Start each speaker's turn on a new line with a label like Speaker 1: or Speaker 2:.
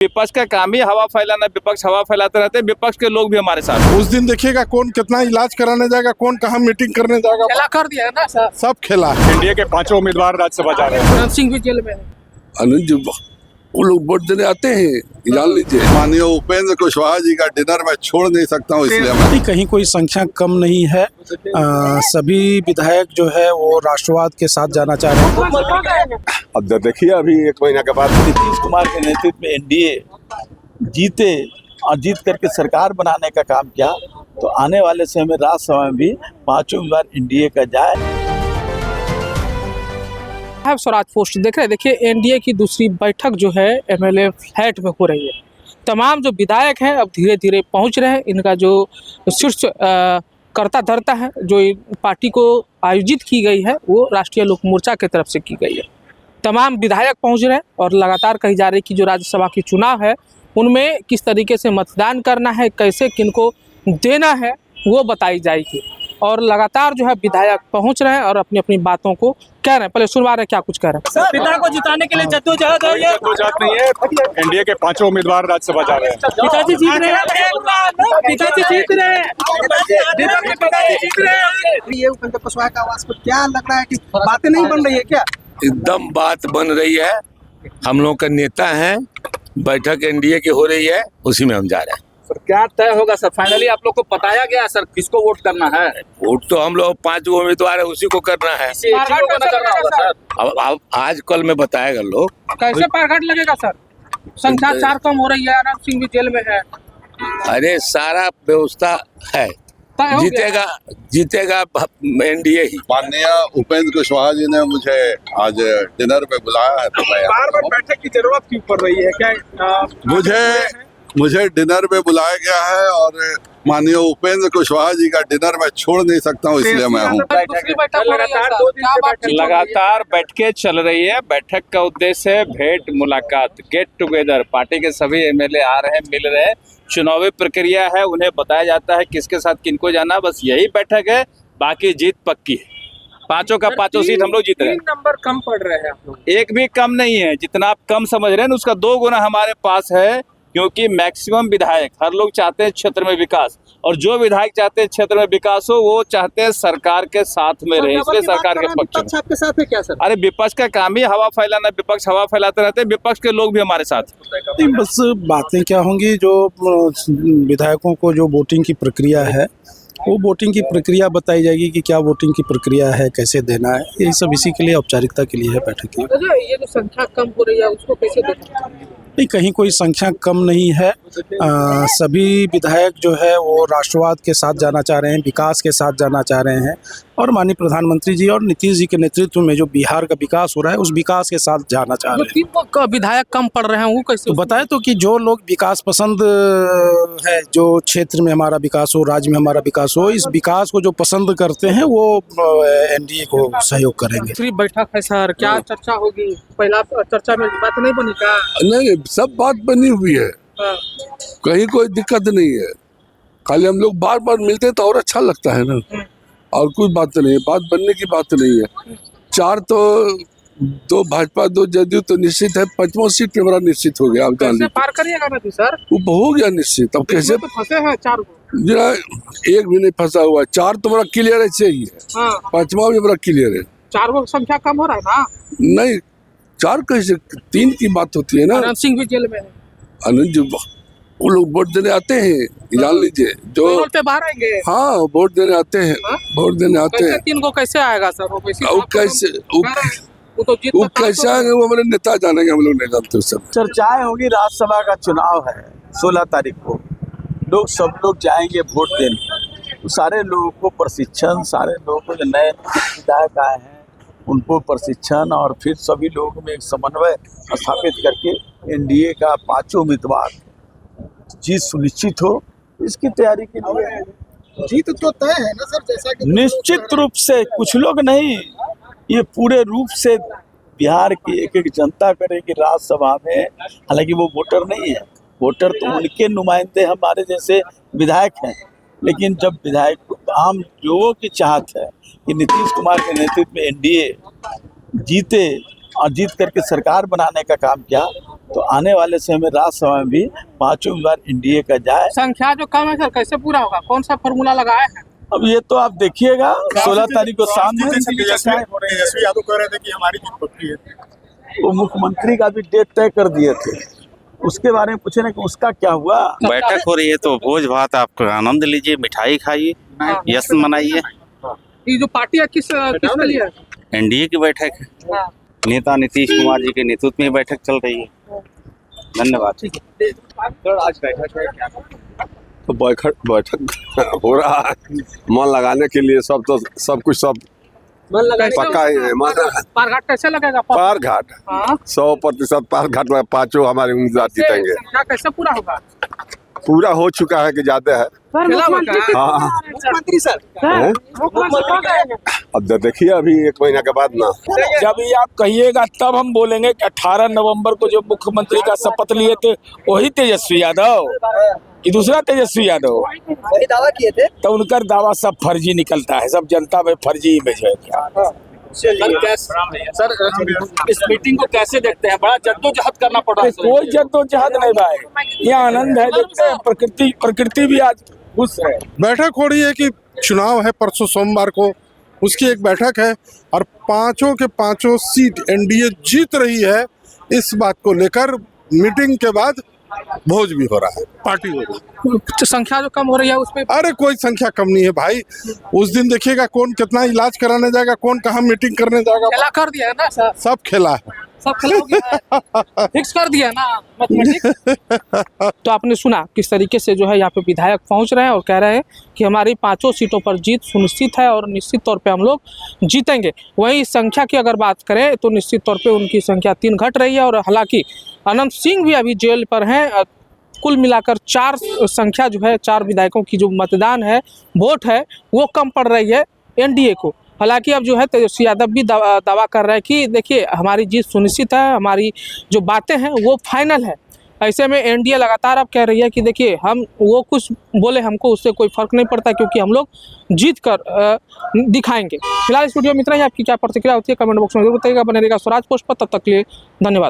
Speaker 1: विपक्ष का काम ही हवा फैलाना, विपक्ष हवा फैलाते रहते हैं, विपक्ष के लोग भी हमारे साथ।
Speaker 2: उस दिन देखिएगा कौन कितना इलाज कराने जाएगा, कौन कहाँ मीटिंग करने जाएगा,
Speaker 3: खेला कर दिया है ना सर।
Speaker 2: सब खेला।
Speaker 1: एनडीए के 5 उम्मीदवार राज्यसभा जा रहे हैं।
Speaker 3: रणजीत सिंह भी जेल में है।
Speaker 4: आनंद जी वो लोग वोट देने आते हैं, जान लीजिए।
Speaker 5: माननीय उपेंद्र कुशवाहा जी का डिनर मैं छोड़ नहीं सकता हूँ, इसलिए मैं
Speaker 6: कहीं कोई संख्या कम नहीं है। सभी विधायक जो है वो राष्ट्रवाद के साथ जाना चाह रहे हैं।
Speaker 5: अब देखिए अभी 1 महीना के बाद
Speaker 7: नीतीश कुमार के नेतृत्व में एनडीए जीते और जीत करके सरकार बनाने का काम किया, तो आने वाले समय में राज्यसभा में भी 5 उम्मीदवार एनडीए का जाए।
Speaker 3: आप स्वराज पोस्ट देख रहे हैं। देखिए एनडीए की दूसरी बैठक जो है एमएलए फ्लैट में हो रही है। तमाम जो विधायक हैं अब धीरे धीरे पहुंच रहे हैं। इनका जो शीर्ष कर्ता धर्ता है जो पार्टी को आयोजित की गई है वो राष्ट्रीय लोक मोर्चा की तरफ से की गई है। तमाम विधायक पहुंच रहे हैं और लगातार कही जा रही है कि जो राज्यसभा की चुनाव है उनमें किस तरीके से मतदान करना है, कैसे किनको देना है वो बताई जाएगी। और लगातार जो है विधायक पहुंच रहे हैं और अपनी अपनी बातों को कह रहे हैं। पहले सुनवा रहे हैं क्या कुछ कह रहे हैं।
Speaker 1: पिता को जिताने के लिए जद्दोजहद है। जद्दोजहद नहीं है, एनडीए के 5 उम्मीदवार राज्यसभा जा रहे हैं।
Speaker 3: पिताजी जीत रहे हैं। पिताजी जीत रहे हैं। पिताजी जीत रहे हैं।
Speaker 8: ये उपेंद्र कुशवाहा का आवाज पर क्या लग रहा है कि बातें नहीं बन रही है क्या?
Speaker 4: एकदम बात बन रही है। हम लोग का नेता है, बैठक एनडीए की हो रही है, उसी में हम जा रहे हैं।
Speaker 1: सर क्या तय होगा सर? फाइनली आप लोग को बताया गया सर किसको वोट करना है?
Speaker 4: वोट तो हम लोग 5 उम्मीदवार है, उसी को करना है। अब आज कल में बताएगा लोग।
Speaker 3: कैसे पारघाट लगेगा सर? संख्या 4 कम हो रही है। आनंद सिंह भी जेल में है।
Speaker 4: अरे सारा व्यवस्था है, जीतेगा एनडीए ही।
Speaker 5: माननीय उपेंद्र कुशवाहा जी ने मुझे आज डिनर पे बुलाया है, तो मैं
Speaker 1: बार बैठक की जरूरत क्यों पड़ रही है? क्या
Speaker 5: मुझे डिनर पे बुलाया गया है और माननीय उपेंद्र कुशवाहा जी का डिनर मैं छोड़ नहीं सकता हूँ, इसलिए मैं हूँ।
Speaker 1: लगातार बैठकें चल रही है। बैठक का उद्देश्य है भेंट मुलाकात, गेट टुगेदर। पार्टी के सभी एमएलए आ रहे हैं, मिल रहे हैं। चुनावी प्रक्रिया है, उन्हें बताया जाता है किसके साथ किनको जाना। बस यही बैठक है, बाकी जीत पक्की है। 5 का 5 सीट हम लोग जीत रहे हैं।
Speaker 3: 3 नंबर कम पड़ रहे हैं आप लोग।
Speaker 1: एक भी कम नहीं है। जितना आप कम समझ रहे हैं उसका 2 गुना हमारे पास है, क्योंकि मैक्सिमम विधायक हर लोग चाहते हैं क्षेत्र में विकास, और जो विधायक चाहते हैं क्षेत्र में विकास हो वो चाहते हैं सरकार के साथ में रहे, इसलिए सरकार के पक्ष में।
Speaker 8: आपके साथ है क्या सर?
Speaker 1: अरे विपक्ष का काम ही हवा फैलाना, विपक्ष हवा फैलाते रहते हैं, विपक्ष के लोग भी हमारे साथ।
Speaker 6: बस बातें क्या होंगी, जो विधायकों को जो वोटिंग की प्रक्रिया है वो वोटिंग की प्रक्रिया बताई जाएगी कि क्या वोटिंग की प्रक्रिया है, कैसे देना है। यही सब इसी के लिए औपचारिकता के लिए है बैठक की।
Speaker 3: ये जो संख्या कम हो रही है उसको कैसे देखना है?
Speaker 6: कहीं कोई संख्या कम नहीं है। सभी विधायक जो है वो राष्ट्रवाद के साथ जाना चाह रहे हैं, विकास के साथ जाना चाह रहे हैं। और माननीय प्रधानमंत्री जी और नीतीश जी के नेतृत्व में जो बिहार का विकास हो रहा है उस विकास के साथ जाना चाह रहे हैं।
Speaker 3: 3 विधायक कम पड़ रहे हैं वो कैसे?
Speaker 6: तो बताए तो कि जो लोग विकास पसंद है, जो क्षेत्र में हमारा विकास हो, राज्य में हमारा विकास हो, इस विकास को जो पसंद करते हैं वो एनडीए को सहयोग करेंगे।
Speaker 3: दूसरी बैठक है सर, क्या चर्चा होगी? पहला चर्चा में बात नहीं बनी क्या?
Speaker 4: नहीं, सब बात बनी हुई है, कहीं कोई दिक्कत नहीं है। खाली हम लोग बार बार मिलते हैं तो और अच्छा लगता है ना, और कुछ बात नहीं है। बात बनने की बात नहीं है। 4 तो 2 भाजपा 2 जदयू तो निश्चित है। 5वां सीट पे मेरा निश्चित हो गया। अब
Speaker 3: कैसे पार करिएगा ना सर?
Speaker 4: वो हो गया निश्चित। अब कैसे
Speaker 3: तो फंसे हैं 4 को?
Speaker 4: जरा एक भी नहीं फंसा हुआ है। 4 तो मेरा क्लियर है ही है। 5वां भी मेरा क्लियर है।
Speaker 3: 4 को संख्या कम हो रहा है ना?
Speaker 4: नहीं, 4 कैसे? 3 की बात होती है ना।
Speaker 3: आनंद सिंह भी जेल में है।
Speaker 4: आनंद जी वो लोग वोट देने आते हैं, जान लीजिए। जो
Speaker 3: पे बाहर आएंगे।
Speaker 4: हाँ, वोट देने आते हैं। वोट देने आते हैं।
Speaker 3: 3 को कैसे आएगा सर? वो
Speaker 4: कैसे वो कैसा है वो हमारे नेता जानेंगे, हम लोग नहीं जानते सब।
Speaker 7: चर्चाएं होगी। राज्यसभा का चुनाव है 16 तारीख को। सब लोग जाएंगे वोट देने। तो सारे लोगों को प्रशिक्षण, सारे लोगों को जो नए विधायक आए हैं उनको प्रशिक्षण, और फिर सभी लोगों में एक समन्वय स्थापित करके एनडीए का 5 उम्मीदवार जीत सुनिश्चित हो, इसकी तैयारी के लिए।
Speaker 8: जीत तो तय है ना सर, जैसा कि
Speaker 7: निश्चित रूप से कुछ लोग नहीं, ये पूरे रूप से बिहार की एक जनता करेगी राज्यसभा में। हालांकि वो वोटर नहीं है, वोटर तो उनके नुमाइंदे हमारे जैसे विधायक हैं। लेकिन जब विधायक आम लोगों की चाहत है कि नीतीश कुमार के नेतृत्व में एनडीए जीते और जीत करके सरकार बनाने का काम किया, तो आने वाले समय में राज्यसभा में भी 5 उम्मीदवार एनडीए का जाए।
Speaker 3: संख्या जो कम है सर कैसे पूरा होगा, कौन सा फॉर्मूला लगाया है?
Speaker 7: अब ये तो आप देखिएगा 16 तारीख को शाम में।
Speaker 2: तेजस्वी यादव कह रहे थे कि हमारी जीत पक्की है।
Speaker 7: वो मुख्यमंत्री का भी डेट तय कर दिए थे, उसके बारे में पूछे ना कि उसका क्या हुआ।
Speaker 9: बैठक हो रही है तो भोज भात आप आनंद लीजिए, मिठाई खाइए, जश्न मनाइए।
Speaker 3: ये जो पार्टी है किसके लिए है?
Speaker 9: एनडीए की बैठक है, नेता नीतीश कुमार जी के नेतृत्व में बैठक चल रही है। धन्यवाद।
Speaker 5: तो बैठक हो रहा है, मन लगाने के लिए सब कुछ पक्का ही है।
Speaker 3: पारघाट कैसे लगेगा?
Speaker 5: पार घाट
Speaker 3: हाँ।
Speaker 5: 100% पार घाट में 5 हमारे उम्मीदवार जीतेंगे।
Speaker 3: संख्या कैसे पूरा होगा?
Speaker 5: पूरा हो चुका है कि ज्यादा है। हाँ
Speaker 8: मुख्यमंत्री सर
Speaker 5: हैं? अब देखिए अभी 1 महीना के बाद ना,
Speaker 10: जब ये आप कहिएगा तब हम बोलेंगे कि 18 नवंबर को जो मुख्यमंत्री का शपथ लिए थे वही तेजस्वी यादव कि दूसरा तेजस्वी यादव,
Speaker 8: वही दावा किए थे।
Speaker 10: तो उनका दावा सब फर्जी निकलता है, सब जनता में फर्जी इमेज है क्या।
Speaker 1: सर इस मीटिंग को कैसे देखते हैं? बड़ा जद्दोजहद करना पड़ रहा है।
Speaker 10: कोई जद्दोजहद नहीं भाई, ये आनंद है, देखते हैं प्रकृति भी आज खुश है।
Speaker 2: बैठक हो रही है कि चुनाव है परसों सोमवार को, उसकी एक बैठक है और 5 के 5 सीट एनडीए जीत रही है। इस बात को लेकर मीटिंग के बाद भोज भी हो रहा है, पार्टी हो रही है।
Speaker 3: तो संख्या जो कम हो रही है उसमें
Speaker 2: अरे कोई संख्या कम नहीं है भाई, उस दिन देखिएगा कौन कितना इलाज कराने जाएगा, कौन कहाँ मीटिंग करने जाएगा,
Speaker 3: खेला कर दिया है ना सर,
Speaker 2: सब खेला है।
Speaker 3: सब खेला हो गया है, फिक्स कर दिया ना मैथमेटिक्स। तो आपने सुना किस तरीके से जो है यहाँ पे विधायक पहुँच रहे हैं और कह रहे हैं कि हमारी 5 सीटों पर जीत सुनिश्चित है और निश्चित तौर पे हम लोग जीतेंगे। वहीं संख्या की अगर बात करें तो निश्चित तौर पे उनकी संख्या 3 घट रही है और हालांकि अनंत सिंह भी अभी जेल पर हैं। कुल मिलाकर 4 संख्या जो है 4 विधायकों की जो मतदान है, वोट है, वो कम पड़ रही है एनडीए को। हालांकि अब जो है तेजस्वी यादव भी दावा कर रहे हैं कि देखिए हमारी जीत सुनिश्चित है, हमारी जो बातें हैं वो फाइनल है। ऐसे में एनडीए लगातार अब कह रही है कि देखिए हम वो कुछ बोले हमको उससे कोई फर्क नहीं पड़ता क्योंकि हम लोग जीत कर दिखाएंगे। फिलहाल इस वीडियो में इतना ही। आपकी क्या प्रतिक्रिया होती है कमेंट बॉक्स में जरूर बताइएगा। बने रहेगा स्वराज पोस्ट पर, तब तक के लिए धन्यवाद।